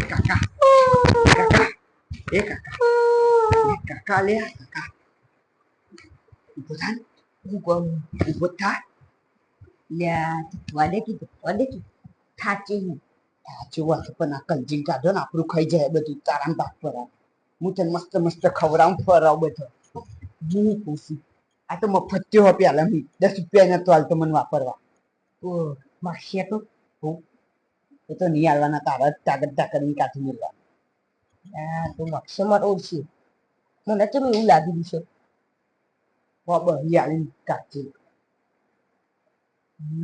કાકા કાકા એ કાકા કાકા લે કાકા ઉભો થા હું કોણ ઉભો થા લ્યા વાડે કી થાચી થાચી વાત પણ આ કલજી કાઢો ને આપણું ખાઈ જાય બધું તારામ બાપ પર હું તને મસ્ત મસ્ત ખવડાવું ફરાવ બધો હું પૂછી આ તો મફત થયો હો પેલા હું 10 રૂપિયા નતો હાલતો મને વાપરવા ઓ માખીએ તો હું એ તો નહીં હાલવાના તારા કાગળ કરીને કાઢી મેળવા તો મક્ષમાં ઓછી મને કેમ એવું લાગી દીશે બહી આવીને કાઢી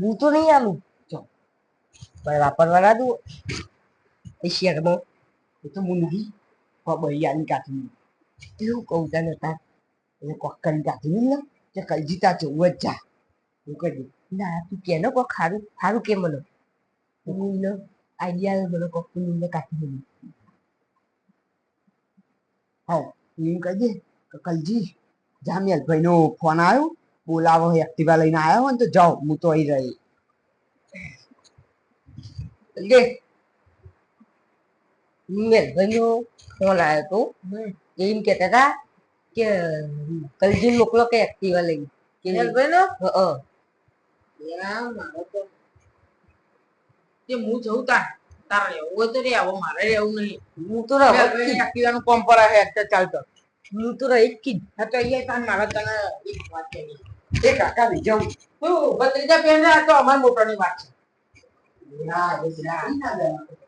હું તો નહીં આલું ચો ભાઈ વાપરવા ના દઉં એ શેરમાં એ તો હું નહીં બહી આવીને કાઢી એવું કહું તને તાર એટલે કોક કરીને કાઢી ને કે કલજી તા જોવું જ જા હું કહી દઉં ના તું કેનો કોક સારું સારું કે મને હું આઈડિયા મને કોક ને કાઢી દઉં હા એમ કહી દે કે કલજી જામિયાલ ભાઈ નો ફોન આવ્યો બોલાવો એક્ટિવા લઈને આવ્યો હોય ને તો જાઓ હું તો અહીં રહી લે મેલ ભાઈ નો ફોન આવ્યો તો એમ કેતા હતા કે કલજી મોકલો કે એક્ટિવા લઈને કે મેલ ભાઈ નો હું જઉં તારે રહેવું હોય તો રે આવો મારે રહેવું નહીં હું તો એક્ટિવાનું કોમ પર ચાલતો હું તો રહી જ કી હા તો અહીંયા તાર મારા તને એક વાત કહી એ કાકા લઈ જાઉં તું ભત્રીજા પહેર તો અમાર મોટરની વાત છે ના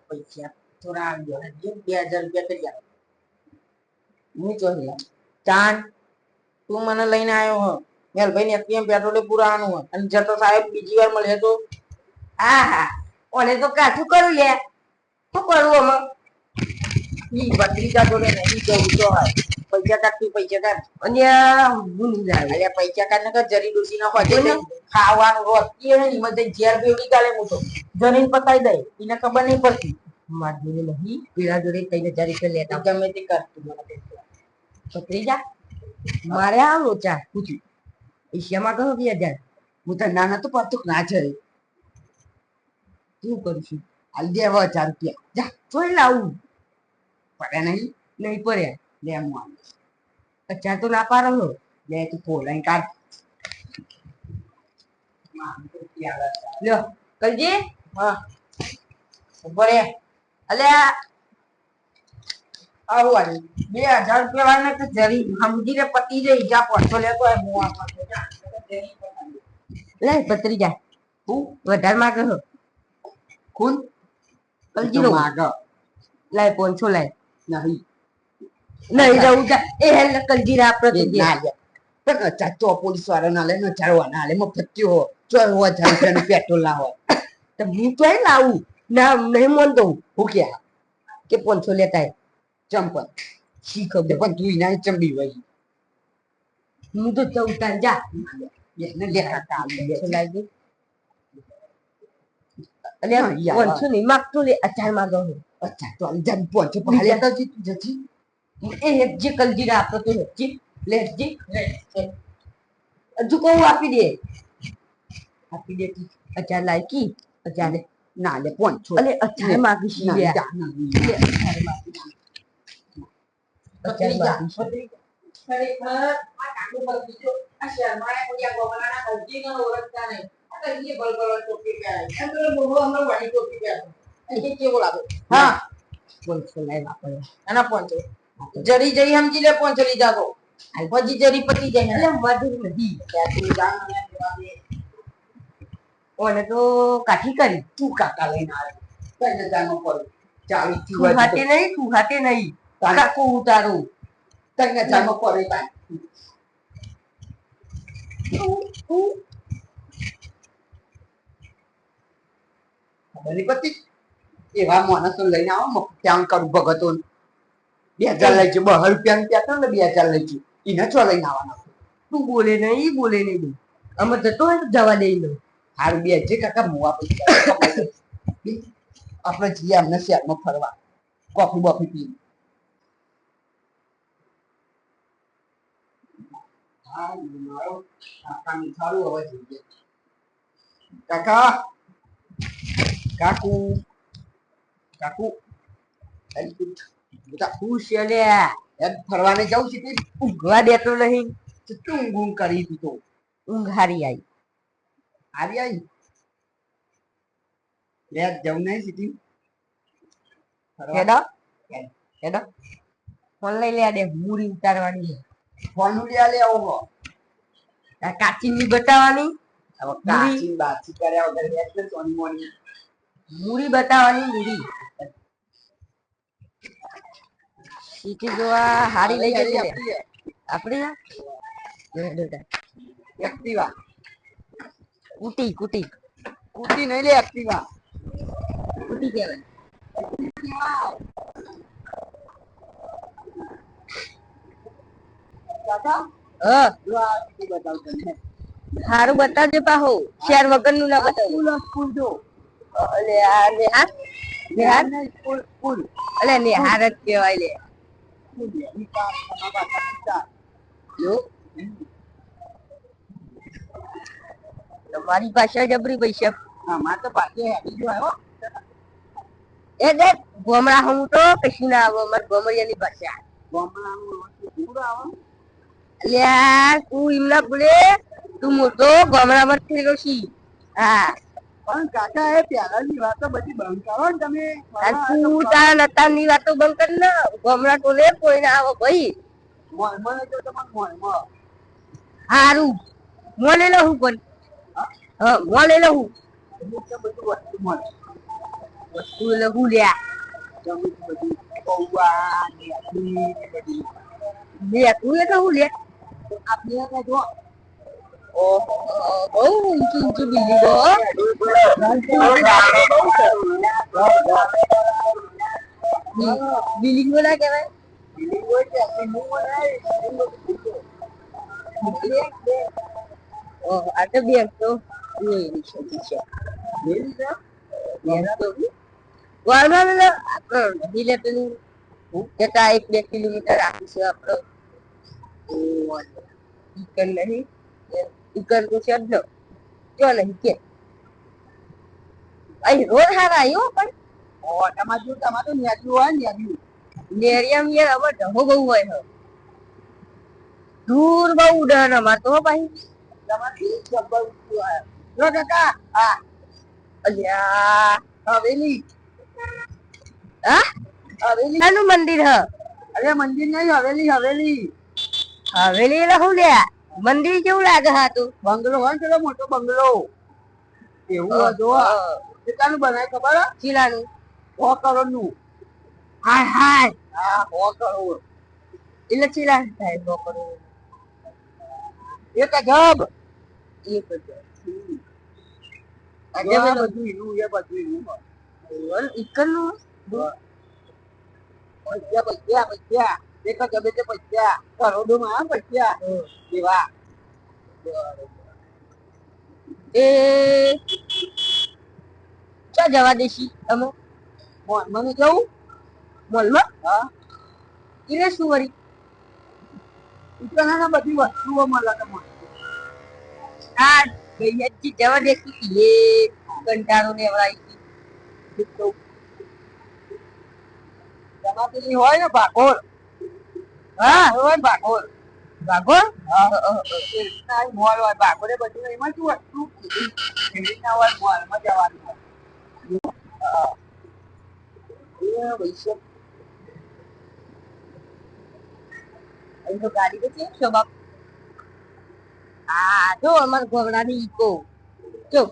પૈસા થોડા 2000 રૂપિયા કરી આવ હું ચોહી ચાંદ તું મને લઈને આવ્યો હો મેલ ભાઈ ને એટીએમ પેટ્રોલે પુરાવાનું હોય અને જતો સાહેબ બીજી વાર મળે તો હા હા ઓને તો કાઠું કરું લે શું કરું આમાં ઈ ભત્રીજા જોડે નહીં જવું તો હોય પૈસા કાઢ અને ભૂલી જાય અલ્યા પૈસા કાઢ ને જરી ડૂસી ના હોય ને ખાવાનું રોજ એ નહીં મતે ઝેર બેડી કાલે હું તો જરીન પતાઈ દે એને ખબર નહીં પડતી માર જોડે નહીં પીડા જોડે 3000 રૂપિયા લેતા ગમે તે કર તું મને ભત્રીજા મારે આવ લોચા પૂછી એશિયામાં કહો 2000 હું તો નાના તો પાતું ના છે શું કરીશું હાલ દેવા 1000 રૂપિયા જા જોઈ લાવું પડે નહીં પડે લે હું અચ્છા તો ના પાડો હો લે તું ફોલાઈ કાઢ લ્યો કલજી હા ઉપર અલ્યા આવું આવી 2000 રૂપિયા વાળને તો જરી સમજી રે પતી જઈ જા પડતો લેતો આ મોવા લે પતરી જા હું વધાર માં કહો ખૂન કલજી નો માગ લાય 500 લાય નહીં જવું એ હેલ કલજી રા આપણે તો ના લે તો ચાચો પોલીસ વાળા ના લે ન ચારવા ના લે મફત હો ચોર હો જાય પેટ્રોલ ના હોય તો હું તો લાવું ના નહીં મન દઉં હું કે 500 લેતા ચંપલ શી ખબર પણ તું ના ચંબી વહી હું તો ચૌટા જા એને લેખા કાલ લાગી અલે 500 નહીં માગતો લે અચાર માગો અચ્છા તો જન 500 પા લેતા જજી એ જે કલજી રા આપતો તો જી લે જી હજુ કહું આપી દે અચાર લાયકી અચાર ના લે 500 અલે અચાર માગી છી લે અચાર માગી ખરેખર આ કાકુ પર બીજો આ શર્માએ કોડિયા ગોવાલાના કલજી નો ઓળખતા નહીં આ તો એ બલબલ ટોપી પહેરાય એમ તો બોલો હમણાં વાડી ટોપી પહેરાય એ કેવો લાગે હા 500 લાઈ વાપરો આના 500 જરી જઈ સમજી લે 500 લીધા તો હજી જરી પતી જાય એટલે મધુર નથી ત્યાંથી જાણ મને દેવા દે ઓને તો કાઠી કરી તું કાકા લઈને આવે કઈને જાનો પર 40 થી વધે તું હાટે નહીં કાકો ઉતારું કઈને જાનો પર તા બલી પતિ એવા માણસો લઈને આવો ત્યાં કરું ભગતો 2000 લઈ જો 2 રૂપિયા પેટ્રોલ ને 2000 લઈ જો એને ચો લઈને આવવાના તું બોલે નહીં અમે જતો હોય તો જવા દઈ લો હારું બે જે કાકા મુવા પૈસા આપણે જઈએ અમને શહેરમાં ફરવા કોફી બોફી પી હા મારો કાકા મીઠાડું હવે જોઈએ કાકા કાકુ કાકુ ખુશ લે એમ ફરવાને જાઉં છે કે ઊંઘવા દેતો નહીં કેટલું ઊંઘ કરી તું તો ઊંઘ હારી આવી લે જવું નહીં સીધી હેડો હેડો ફોન લઈ લે દે મૂડી ઉતારવાની ફોન લઈ લે આવો કાચી ની બતાવવાની કાચી બાચી કર્યા વગર એટલે સોની મોની મૂડી બતાવવાની મૂડી સીટી જોવા હારી લઈ જઈએ આપણે એક્ટિવા કુટી કુટી કુટી નહીં લે એક્ટિવા કુટી કહેવાય કાકા હારું બતાવજે પાહો શેર વગર નું ના બતાવું સ્કૂલ જો અલે આ નેહાર નેહાર સ્કૂલ સ્કૂલ અલે નેહાર જ કહેવાય લે તમારી પાસે જબરી પૈસા હા માં તો પાછે હેડી જો આવ્યો એ દેખ ગોમડા હું તો કશું ના આવો માર ગોમડિયાની ભાષા ગોમડા હું પૂરો આવો લ્યા તું એમના બોલે તું મોટો ગોમડામાં થયેલો છી હા પણ કાકા એ પ્યાલાની વાતો બધી બંધ કરો ને તમે તું તારા લતાની વાતો બંધ કર ને ગોમડા ટોલે કોઈ ના આવો ભાઈ મને તો તમાર મોય હારું મોલે લો હું પણ હા મોલે લો હું બધું વસ્તુ મળે વસ્તુ લહુ લ્યા તમે બધું પૌવા ને બધી લે તું એ તો હું લે આપણે કે જો ઓહો બહુ ઊંચી ઊંચી બિલ્ડિંગો બિલ્ડિંગ બોલા કહેવાય બિલ્ડિંગ હોય કે બિલ્ડિંગ બોલાય ઓહો આ તો બેંક તો એ છે વાળવા આપણે ઢીલે પેલું જતા 1-2 કિલોમીટર આખું છે આપણો નહીં ઈકન તો છે જ જો નહીં કે અહીં રોડ હારા આવ્યો પણ તમારે તો નેરિયું હોય નેરિયામાં યાર હવે ઢહો બહુ હોય છે દૂર બહુ ઉડે અમારે તો ભાઈ તમારે કાકા હા અલ્યા હવેલી હા હવેલી નાનું મંદિર હ અરે મંદિર નહીં હવેલી હવેલી હવેલી એટલે શું લે મંદિર કેવું લાગે હા તું બંગલો હોય ને પેલો મોટો બંગલો એવું જો કેટલાનું બનાય ખબર ચીલાનું 100 કરોડ નું હાય હાય હા 100 કરોડ એટલે ચીલા થાય 100 કરોડ એક ગબ એક અજબ બધું એનું એ બધું એનું ઇકનનું પૈસા એક ગમે તે પૈસા કરોડો માં પૈસા એવા એ ક્યાં જવા દેશી તમે મને જવું મોલમાં હા એટલે શું વળી ઉત્તરાયણ બધી વસ્તુઓ મળે તમને હા ગઈ જવા દેશી એ કંટાળો લેવડાવી તમારી હોય ને ભાગોળ હા હોય ભાગોળ ભાગોળ હા મોલ હોય ભાગોળે બધું એમાં શું વસ્તુ ના હોય મોલમાં જવાનું અહીં તો ગાડી તો છે શોભાગ હા જો અમાર ઘોડાની ઈકો જો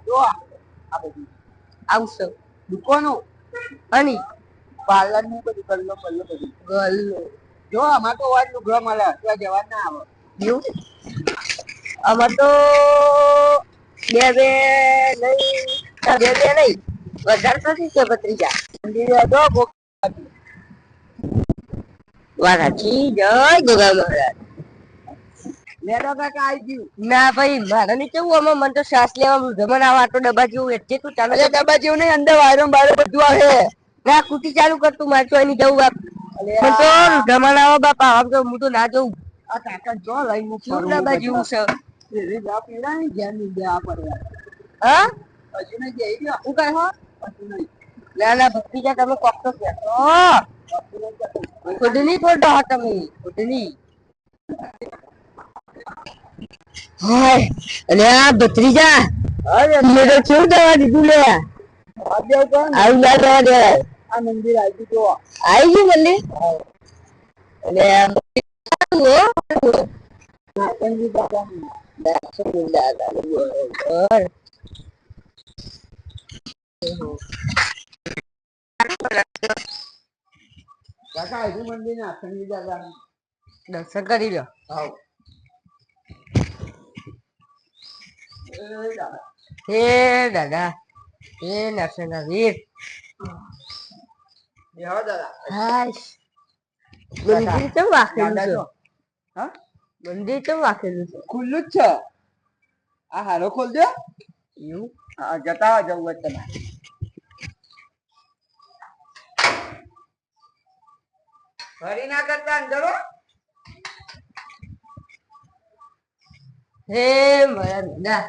જો આ બધું આવશે દુકાનો અને પાર્લર નું બધું ગલ્લો ગલ્લો બધું ગલ્લો જો આમાં તો વાત નું ઘર મળે ત્યાં જવા ના આવે એવું આમાં તો બે નહીં વધારે નથી છે ભત્રીજા વારાચી જય ગોગા મહારાજ લેડો કાકા આવી ગયું ના ભાઈ મારે નહીં કેવું આમાં મને તો શ્વાસ લેવા જમણ આવા આટલો ડબ્બા જેવું એટલે તું ચાલે ડબ્બા જેવું નહીં અંદર વાયરો બાયરો બધું આવે ના કુટી ચાલુ કર તું મારે તો એની જવું બાપ મને તો જમણ આવા બાપા આમ તો હું તો ના જવું આ કાકા જો લઈ મૂકી ડબ્બા જેવું છે એવી બાપ એના ઘેર ની દે આ પર હા હજુ નહીં જઈ ગયો હું કહે હો ના ના ભત્રીજા તમે કોક તો કહેતો ખુદની ફોટો હા તમે ખુદની હાય અલે આ ભત્રીજા અરે મેં તો કેવું દવા દીધું લે આવી જા દવા દે આ મંદિર આવી ગયું જો આવી ગયું મંદિર અલે નાગપંજી બાબા દાદા બરોબર કાકા હજુ મંદિર ના સંગી દાદા દર્શન કરી લો હે દાદા હે નરસિંહ વીર હાશ મંદિર કેમ રાખેલું છે હા મંદિર કેમ રાખેલું છે ખુલ્લું જ છે આ હારો ખોલ દો એવું હા જતા જવું હોય તમે હરી ના કરતા અંદર હે મારા દાદા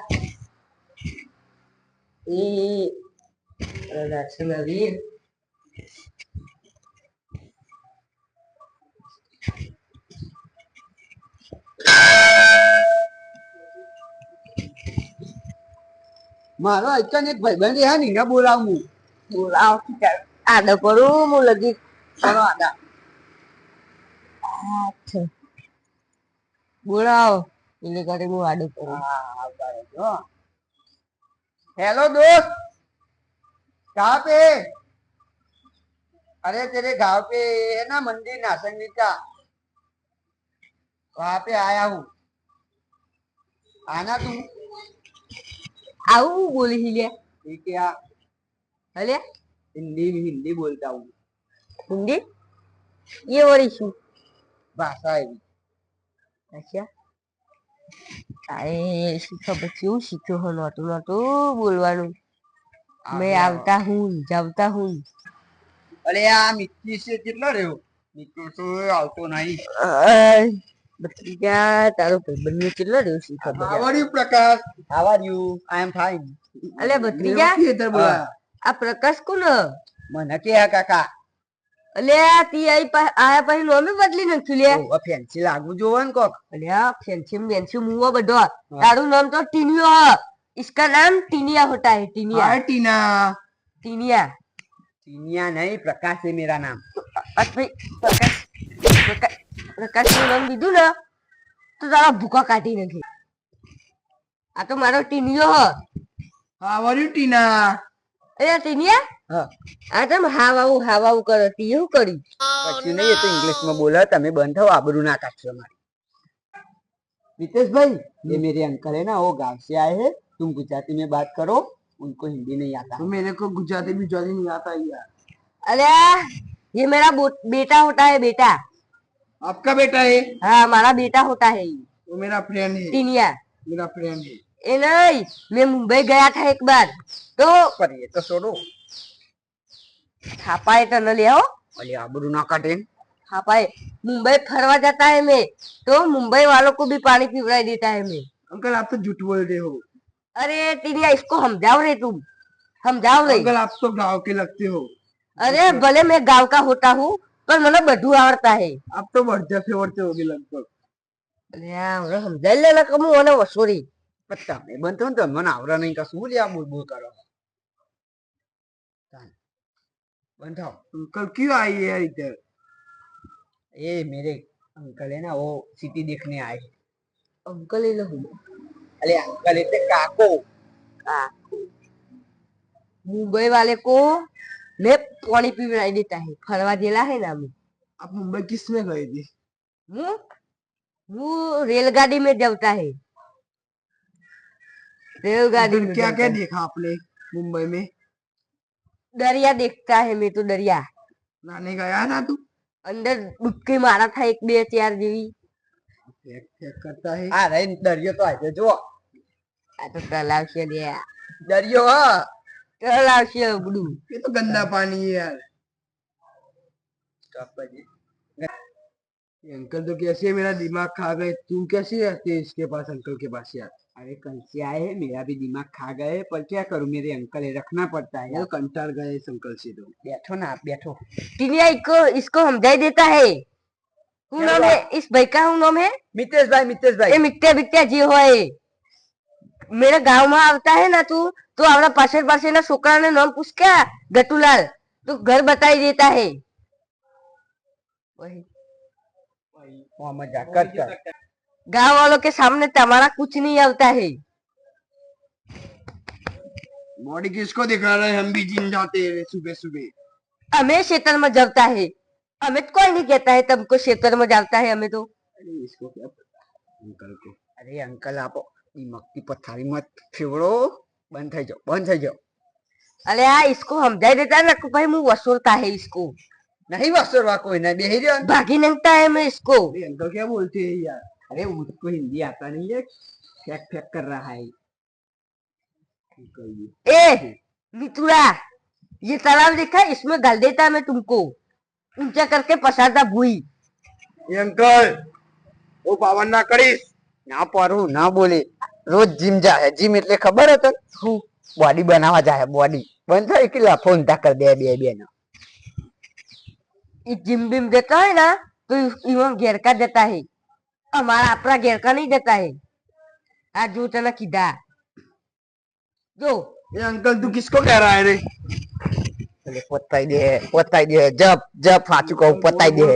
એ નરસિંહ વીર મારો અચાનક એક ભાઈબંધ હા ને બોલાવું બોલાવ આડો કરું હું લગી કરો આડા અચ્છા બોલાવ એટલે કરે હું આડો કરું હા हेलो दोस्त कहाँ पे अरे तेरे गांव पे है ना मंदिर नासंगी का वहां पे आया हूँ आना तू आऊ बोली ही लिया ठीक है अरे हिंदी बोलता हूँ हिंदी ये वाली शू भाषा है अच्छा अरे खबर क्यों सीखो हो नोटू नोटू बोलवानू मैं આવતા હું જાવતા હું અરે આ મિત્રી છે કેટલો રહ્યો મિત્ર તો આવતો નહીં ભત્રીજા તારો ભાઈબંધ કેટલો રહ્યો છે ખબર how are you Prakash how are you I am fine અલે ભત્રીજા આ પ્રકાશ કોણ મને કે કાકા અલે તી આયા પછી નોમે બદલી નાખ્યું લે ઓ ફેન્સી લાગુ જોવો ને કોક અલે આ ફેન્સી મેન્સી મુવો બધો તારું નામ તો ટીનિયો હ इसका नाम टीनिया होता है टीनिया हाँ टीना टीनिया टीनिया नहीं प्रकाश है मेरा नाम भाई प्रकाश નું નામ દીધું ને તો તારા ભૂકા કાઢી નાખે આ તો મારો ટીનિયો હ હાઉ આર યુ ટીના અરે ટીનિયા હા આ તમ હાવ આવું કરો તી એવું કર્યું પછી નહીં એ તો ઇંગ્લિશ में बोला તમે બંધ થાઓ આબરૂ ના કાઢશો મારી नितेश भाई ये मेरे अंकल है ना वो गांव से आए हैं तुम गुजराती में बात करो उनको हिंदी नहीं आता तो मेरे को गुजराती नहीं आता यार अरे ये मेरा बेटा होता है बेटा आपका बेटा है हाँ हमारा बेटा होता है वो मेरा फ्रेंड है टीनिया मेरा फ्रेंड है ए नहीं मैं मुंबई गया था एक बार तो पर ये तो छोड़ो छापाए तो न ले आओ अरे आबरू ना काटे छापाए मुंबई फरवा जाता है मैं तो मुंबई वालों को भी पानी पिलवा देता है मैं अंकल आप तो झूठ बोल रहे हो अरे टीनिया इसको समझाओ रे तुम समझाओ रे अंकल आप तो गांव के लगते हो अरे भले मैं गांव का होता हूँ पर મને બધું આવડતા है आप तो बढ़ते फेवरते होगे लगभग अरे हमरे समझाई लेना कमु અને વસોરી પત્તા મે બનતો તો મને આવરા નહીં કા શું લે બોલ બોલ કરો બંધાओ अंकल क्यों आई है इधर ये मेरे अंकल है ना वो सिटी देखने आए अंकल ही नहीं अरे अंकल इतने काको काको मुंबई वाले को मैं पानी पिला देता है फरवा देला है ना मैं आप मुंबई किस में गए थे वो रेलगाड़ी में जाता है रेलगाड़ी में क्या क्या देखा आपने मुंबई में दरिया देखता है मैं तो दरिया नाने गया ना तू अंदर डुबकी मारा था एक बे चार जेवी फेक करता है आ रे दरियो तो आजे जो आ तो तालाब से दिया दरियो हां तालाब से बुडू ये तो गंदा पानी है यार स्टॉप जी अंकल तो कैसे मेरा दिमाग खा गए तू कैसे रहते इसके पास अंकल के पास यार अरे कल से आए हैं, मेरा भी दिमाग खा गए, पर क्या करूं, मेरे अंकल है, रखना पड़ता है यार। कंटाल गए इस अंकल से तो। बैठो ना आप, बैठो। टीनिया इसको इसको समझाई देता है। શું નામ है इस भाई का? શું नाम है? मितेश भाई, मितेश भाई। એ મિત્યા મિત્યા જે હોય मेरे गांव में आवता है ना तू, तो अपना पासे पासे ना छोकरा ने नाम पूछ क्या गटूलाल, तो घर बताई देता है। वही वो मजाक कर। गांव वालों के सामने तुम्हारा कुछ नहीं आता है। बॉडी किसको दिखा रहे हैं, हम भी जिम जाते हैं सुबह सुबह। हमें क्षेत्र में जलता है, हमें तो कोई नहीं कहता है तुमको क्षेत्र में जाता है हमें तो। अरे इसको क्या पता अंकल को। अरे अंकल आप दिमाग की पथारी मत फेवड़ो, बंद થઈ जाओ, बंद થઈ जाओ। अरे यार इसको समझाई देता है ना कि भाई मुंह वसूलता है इसको। नहीं वसुरवा कोई नहीं, बेही रहो। भागी नंगता है मैं इसको। अरे अंकल क्या बोलते हैं यार, अरे उसको हिंदी आता नहीं है, फेंक फेंक कर रहा है। ए मितुरा, ये तालाब देखा, इसमें डाल देता मैं तुमको, ऊंचा करके पसारता भूई। अंकल वो पावन ना करीश ना परू ना बोले, रोज जिम जाए, जिम એટલે ખબર હતો હું બોડી બનાવવા જાય, બોડી બંધ થાય કે લાફો ઊંધા કર દે બે બે ના। ये जिम बिम देता है ना तो इवन घेर का देता है, हमारा अपना घेर का नहीं देता है। आज जो तना किदा जो ये अंकल तू किसको कह रहा है रे? अरे पताई दे जब जब फाचू को पताई दे।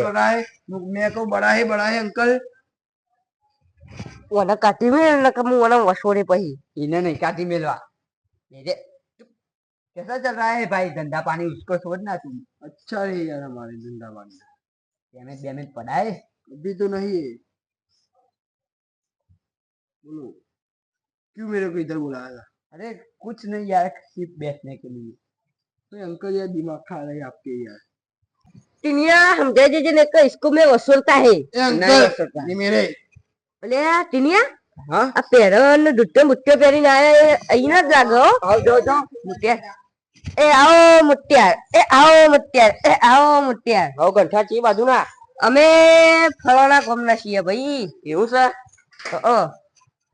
मैं को बड़ा है अंकल। वना काटी में ना कम वना वसोड़े पही इन्हें नहीं काटी मिलवा। ये कैसा चल रहा है भाई धंधा पानी, उसको छोड़ना तुम। अच्छा है यार हमारे धंधा पानी। पेमेंट पेमेंट पड़ा है अभी तो नहीं है। बोलो क्यों मेरे को इधर बुलाया था? अरे कुछ नहीं यार, सिर्फ बैठने के लिए। तो अंकल यार दिमाग खा रहे हैं आपके यार। टिनिया हम दे दीजिए ने का इसको में वसूलता है। अंकल ये मेरे। बोले टिनिया हाँ आ पेरन दुट्टे मुट्टे पेरी ना आई ना जागो। आओ जाओ जाओ मुट्टिया ए आओ मुट्टिया, ए आओ मुट्टिया, ए आओ मुट्टिया। आओ गंठा ची बाजू ना। અમે ફળાના ગામના છીએ ભાઈ। એવું છે?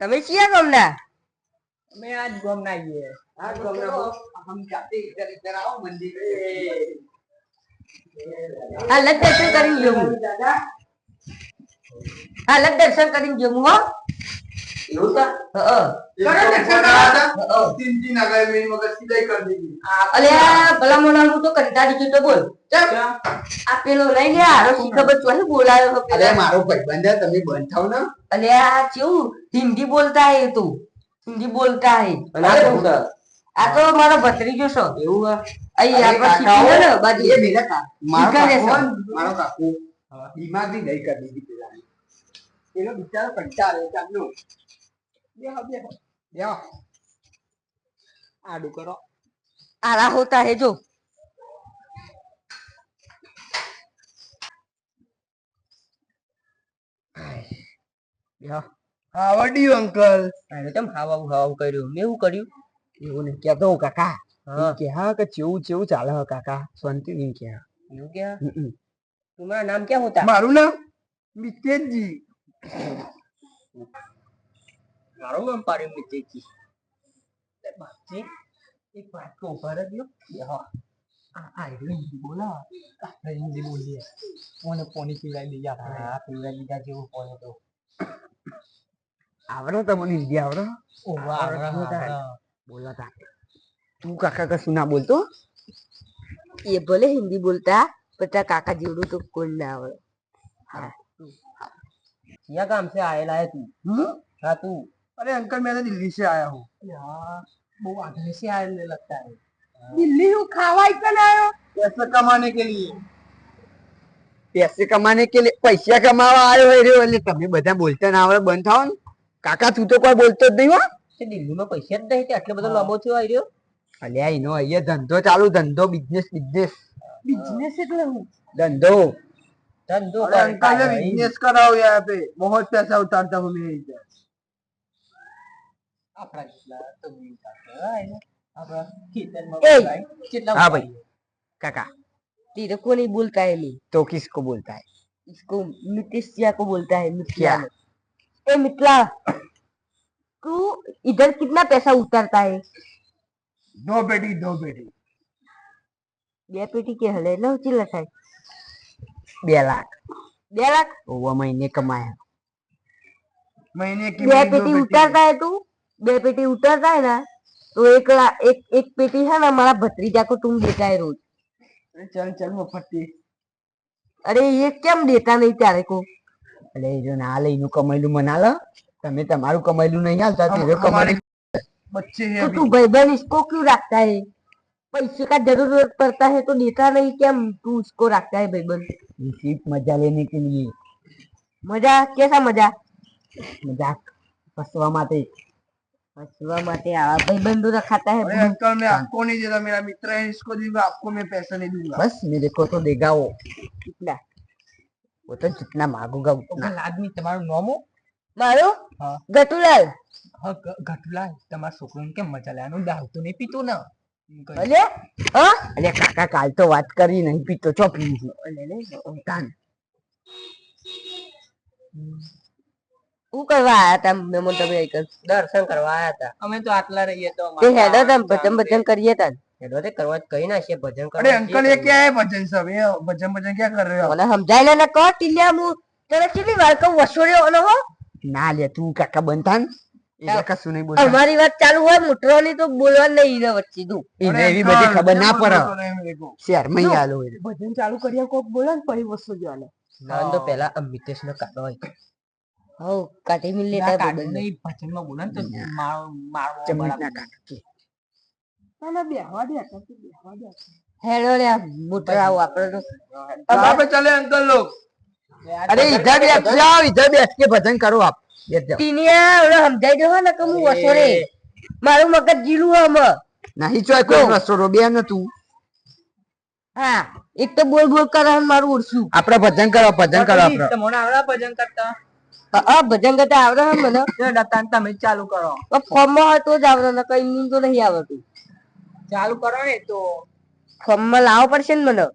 તમે છીએ ગામના? मैं आज घूमना ही है। आज घूमना हम जाते इधर इधर आओ मंदिर पे। હાલત દર્શન કરીને જવું, હાલત દર્શન કરીને જવું હો। એવું છે? કરો દર્શન કરો। 3 आ गए, मेरी मगर सीधा कर देगी। અલ્યા ભલા મોણાનું તો કંટાળી ગયો તો બોલ ચમ આ પેલો લઈ લે આરો શી ખબર ચોહે બોલાયો હો અરે મારો ભાઈબંધ છે, તમે બંધ થાવ ને। અલ્યા કેવું હિન્દી બોલતા હે તું, હિન્દી બોલતા હે। આ તો મારો ભત્રીજો છો। એવું છે? અહીં આપણે શીખીને ને બાજુ એ મેરા કા મારો કાકુ દિમાગ ની ગઈ કરી દીધી પેલા પેલો બિચારો કંટાળે ચાલો બેહો બેહો બેહો આડું કરો। આરા હોતા હે જો આવડ્યું અંકલ। અરે તમ ખાવા ખાવા કર્યું મેં એવું કર્યું એવું નહીં કહેતો કાકા, હા કે હા કે ચેવું ચેવું ચાલે હે કાકા, શાંતિ નહીં કે એવું क्या तुम्हारा नाम क्या होता है? મારું નામ મિતેશજી। मारो नाम पारे मितेश जी। बापजी एक बात को ऊपर रख लो यहाँ आ हिंदी बोला, हिंदी बोल दिया ओने पानी पीवड़ा दिया। हां पीवड़ा दिया जो पानी तो આવડો તમને હિન્દી આવડો? ओ वाह बोला था तू काका का सुना बोलतो। ये बोले हिंदी बोलता पता काका जीवड़ू तो कोई ना आवड़े। हाँ क्या काम से आएला है तू? हाँ तू? अरे अंकल मैं तो दिल्ली से आया हूँ। यार वो आगे से आने लगता है। दिल्ली हूँ खावा इतना आयो पैसा कमाने के लिए। पैसे कमाने के लिए पैसा कमावा आयो है रे, એટલે તમે બધા બોલતા ના આવડે બંધ થાઓ ને। કાકા તું તો કોઈ બોલતો જ નહીં હો। दिल्ली में पैसा જ નહીં આટલો બધો લાંબો થયો આર્યો। અલ્યા એનો અહીંયા ધંધો ચાલુ, ધંધો બિઝનેસ બિઝનેસ बिजनेस એટલે હું धंधो ધંધો अरे अंकल ने बिजनेस कराओ यहाँ पे, बहुत पैसा उतारता हूँ मैं इधर। આપણા જેટલા તો નહીં કાકા આપણા ખેતરમાં ए કેટલા हाँ भाई काका तेरे को नहीं बोलता है मैं, तो किसको बोलता है? इसको मितेशिया को बोलता है। मिथिला क्या? ए मिथिला को तू इधर कितना पैसा उतारता है? 2 पेटी 2 पेटी 2 पेटी के हले लो चिल्ला થાય 2 लाख 2 लाख वो महीने कमाया महीने की 2 पेटी उतारता है तू 2 पेटी उतारता है ना तो 1 लाख एक पेटी है ना हमारा भतीजा को तुम देता है रोज। चल चल मफती अरे ये કેમ દેતા નહીં તારે को? અલે જો ના લઈનું કમાયેલું મના લો તમે તમારું કમાયેલું નહીં હાલતા તે કમાડી बच्चे हैं तो अभी तू भाईबंद इसको क्यों रखता है? पैसे का जरूरत पड़ता है तो देता नहीं क्या तू उसको रखता है भाईबंद? सिर्फ मजा लेने के लिए मजा कैसा मजा? मजाक फसवा माते फसवा माते आवा भाईबंदो रखाता है। अरे अंकल मैं आपको नहीं देता, मेरा मित्र है इसको दूंगा, आपको मैं पैसा नहीं दूंगा। बस मेरे को तो देगा वो कितना? वो तो जितना मांगूंगा उतना। આદમી તમારું નામ હો? मारो हाँ। गटुलाल હા ઘટલા તમારા છોકરાને કેમ મજા લે આનું દારૂ તો નહીં પીતો ને अरे हाँ अरे काका काल तो बात करी नहीं पीतो चो पी तान હું કરવા આયા તા મેમો તમે એક દર્શન કરવા આયા તા અમે તો આટલા રહીએ તો તે હેડો તા ભજન ભજન કરીએ તા હેડો તે કરવા કઈ ના છે ભજન કરવા अरे अंकल ये क्या है भजन सब, ये भजन भजन क्या कर रहे हो? મને સમજાય ને કો ટીલિયા મુ તને કેટલી વાર કહું વસોડ્યો અને હો ना ले तू काका बनतान ये कશું नहीं बोलता અમારી વાત ચાલુ હોય મુટરોની તો બોલવા નહીં રે વચ્ચે તું इने भी बड़ी खबर ना पड़े मेरे को शहर में ही आलो ભજન ચાલુ કર્યા કોક બોલે ને પછી વસો જવાને ના તો પહેલા અમિતેશ ને કાઢો હો કાઢી મિલ લેતા કાઢો નહીં ભજન માં બોલે ને તો મારો चमच ना काट ના બેહવા દે બેહવા દે હેડો લે મુટરાઓ આપણે તો कहाँ पे चले अंकल लोग? अरे इधर बैठ के भजन करो आप बैठ जाओ ટીનિયા ઓલો સમજાઈ દેવો ને કે હું વસોડે મારું મગજ જીલું હમ नहीं चोय कोई रसोड़ो बे न तू હા એક તો બોલ બોલ કરે ને મારું ઉડશું આપણે ભજન કરો આપણે તમને આવડા ભજન કરતા હા ભજન કરતા આવડે હે મને દત્તાન તમે ચાલુ કરો ફોર્મ માં હોય તો જ આવડે ને કઈ તો નહીં આવડતું ચાલુ કરો ને તો ફોર્મ માં લાવવો પડશે ને મને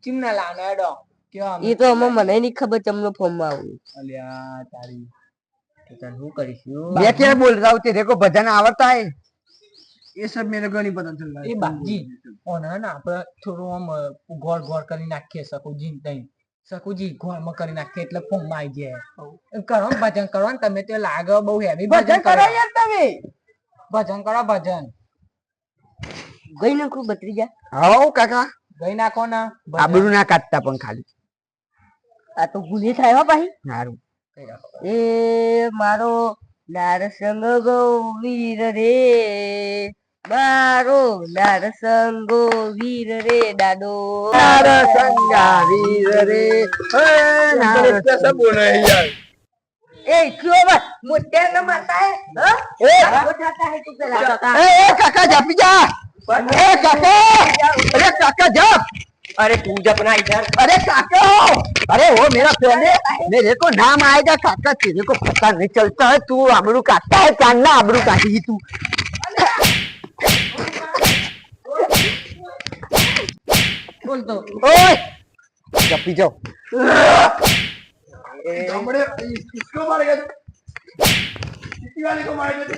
ચીમના લાનો હેડો કયો એ તો અમે મને નહીં ખબર ચમનો ફોર્મ માં આવું અલ્યા તારી તો તને શું કરીશું मैं क्या बोल रहा हूँ तेरे को भजन आवड़ता है ये सब मेरे को नहीं पता चल रहा એ है। બાજી ઓને ને આપણે થોડું આમ ગોળ ગોળ કરી નાખીએ સકુજી નહીં સકુજી ગોળમાં કરી નાખીએ એટલે ફોર્મમાં આવી જાય કરો ને ભજન કરો ને તમે તો લાગે બહુ હેવી ભજન કરો યાર તમે ભજન કરો ભજન ગઈ નાખું ભત્રીજા आओ काका ગઈ નાખો ને આબરૂ ના કાટતા પણ ખાલી આ તો ભૂલી થાય હો ભાઈ સારું એ મારો નારસંગ ગો વીર રે મારો નારસંગો વીર રે દાદો નારસંગા વીર રે कैसा बोल रहे हैं यार? ए क्यों मत मुद्दे न मारता है हाँ? उठाता है तू पहला ए काका जापी जा ए काका अरे काका जाप અરે તું જપના इधर अरे काका अरे वो मेरा फ्रेंड है मेरे को नाम आएगा काका तेरे को पता नहीं चलता है तू आबरू काटता है काटना आबरू काटेगी तू बोल दो ओए जपी जाओ हमारे इसको मारेगा तू? किसी वाले को मारेगा तू?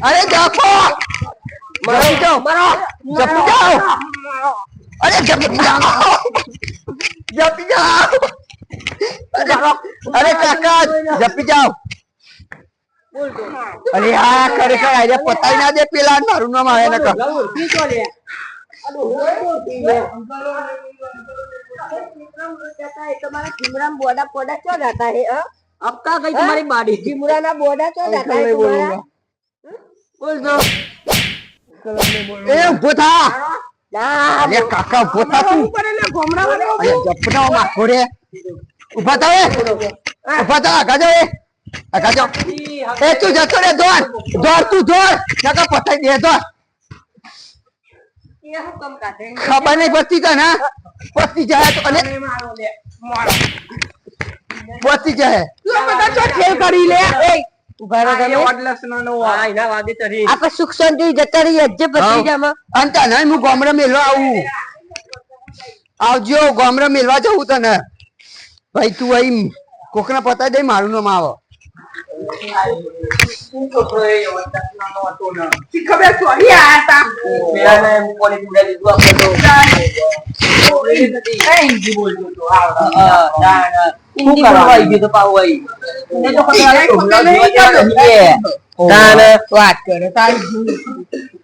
अरे जापो जपी जाओ जपी जाओ अरे जपी जाओ जपी जाओ अरे काका जपी जाओ अरे हाँ खरेखर आइडिया पता ही ना दे पेला मारू नाम आया ना तुम्हारा जिमरा बोड़ा पोड़ा क्यों जाता है अब का गई तुम्हारी बाड़ी जिमरा ना बोड़ा क्यों जाता है तुम्हारा बोल दो ए उभो था ना अरे काका उभो था तू अरे जपना माखो रे उभा था उभा था आगा जाओ ए तू जतो रे दौड़ तू दौड़ काका पता ही दे दौड़ ये हम कम करते हैं खबर नहीं पड़ती का ना पड़ती जाए तो अरे पड़ती जाए खेल करी ले उभा रहो તમે હા એના વાગે ચરી આપણે સુખ શાંતિ જતા રહીએ જે ભત્રીજામાં અંતા નહીં હું ગામડે મેલવા આવું આવજો ગામડે મેલવા જવું તને ભાઈ તું અહીં કોકના પતાઈ દે મારું નામ આવો શું છોકરો એ નાનો હતો ને શી ખબર ચોરી આયા તા પેલાને પોલીસ ઉડા દીધું આપણે તો હિન્દી બોલતો હતો હિન્દી બોલવા આવી ગયો તો પાવ આવી એ તો વાત કરે તારી